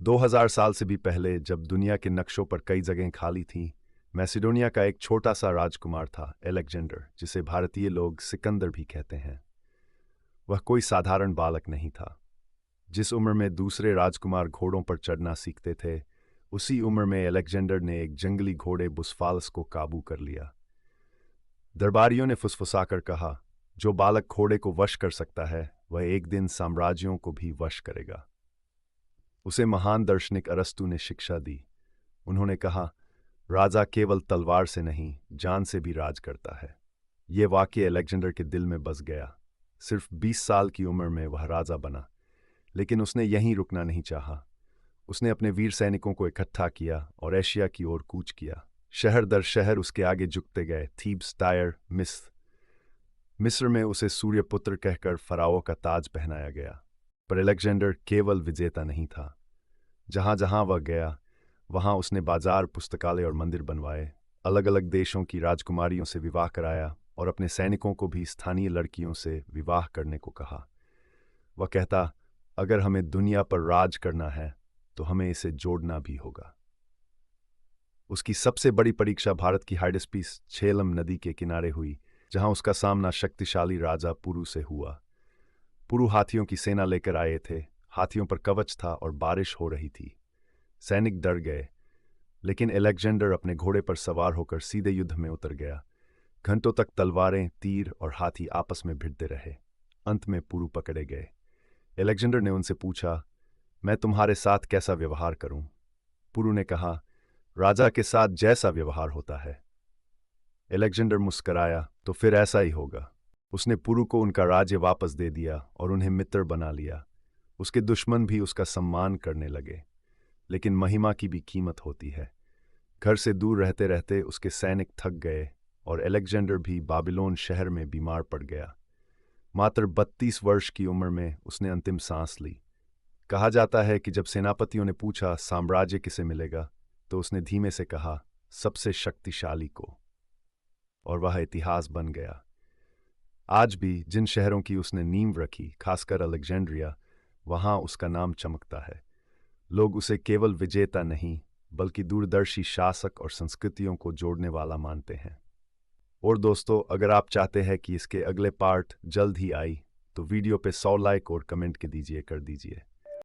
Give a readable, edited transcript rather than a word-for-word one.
2000 साल से भी पहले, जब दुनिया के नक्शों पर कई जगहें खाली थीं, मैसिडोनिया का एक छोटा सा राजकुमार था, अलेक्जेंडर, जिसे भारतीय लोग सिकंदर भी कहते हैं। वह कोई साधारण बालक नहीं था। जिस उम्र में दूसरे राजकुमार घोड़ों पर चढ़ना सीखते थे, उसी उम्र में अलेक्जेंडर ने एक जंगली घोड़े बुस्फालस को काबू कर लिया। दरबारियों ने फुसफुसाकर कहा, जो बालक घोड़े को वश कर सकता है, वह एक दिन साम्राज्यों को भी वश करेगा। उसे महान दार्शनिक अरस्तु ने शिक्षा दी। उन्होंने कहा, राजा केवल तलवार से नहीं, जान से भी राज करता है। ये वाक्य अलेक्जेंडर के दिल में बस गया। सिर्फ 20 साल की उम्र में वह राजा बना, लेकिन उसने यहीं रुकना नहीं चाहा। उसने अपने वीर सैनिकों को इकट्ठा किया और एशिया की ओर कूच किया। शहर दर शहर उसके आगे झुकते गए। थीब्स, टायर, मिस्र में उसे सूर्यपुत्र कहकर फराओ का ताज पहनाया गया। पर अलेक्जेंडर केवल विजेता नहीं था। जहां जहां वह गया, वहां उसने बाजार, पुस्तकालय और मंदिर बनवाए, अलग अलग देशों की राजकुमारियों से विवाह कराया और अपने सैनिकों को भी स्थानीय लड़कियों से विवाह करने को कहा। वह कहता, अगर हमें दुनिया पर राज करना है तो हमें इसे जोड़ना भी होगा। उसकी सबसे बड़ी परीक्षा भारत की हाइडेस्पीस, झेलम नदी के किनारे हुई, जहां उसका सामना शक्तिशाली राजा पुरु से हुआ। पुरु हाथियों की सेना लेकर आए थे। हाथियों पर कवच था और बारिश हो रही थी। सैनिक डर गए, लेकिन अलेक्जेंडर अपने घोड़े पर सवार होकर सीधे युद्ध में उतर गया। घंटों तक तलवारें, तीर और हाथी आपस में भिड़ते रहे। अंत में पुरु पकड़े गए। अलेक्जेंडर ने उनसे पूछा, मैं तुम्हारे साथ कैसा व्यवहार करूं? पुरु ने कहा, राजा के साथ जैसा व्यवहार होता है। अलेक्जेंडर मुस्कराया, तो फिर ऐसा ही होगा। उसने पुरु को उनका राज्य वापस दे दिया और उन्हें मित्र बना लिया। उसके दुश्मन भी उसका सम्मान करने लगे। लेकिन महिमा की भी कीमत होती है। घर से दूर रहते रहते उसके सैनिक थक गए और अलेक्जेंडर भी बाबिलोन शहर में बीमार पड़ गया। मात्र 32 वर्ष की उम्र में उसने अंतिम सांस ली। कहा जाता है कि जब सेनापतियों ने पूछा साम्राज्य किसे मिलेगा, तो उसने धीमे से कहा, सबसे शक्तिशाली को। और वह इतिहास बन गया। आज भी जिन शहरों की उसने नींव रखी, खासकर अलेक्जेंड्रिया, वहां उसका नाम चमकता है। लोग उसे केवल विजेता नहीं, बल्कि दूरदर्शी शासक और संस्कृतियों को जोड़ने वाला मानते हैं। और दोस्तों, अगर आप चाहते हैं कि इसके अगले पार्ट जल्द ही आई, तो वीडियो पे 100 लाइक और कमेंट के दीजिए कर दीजिए।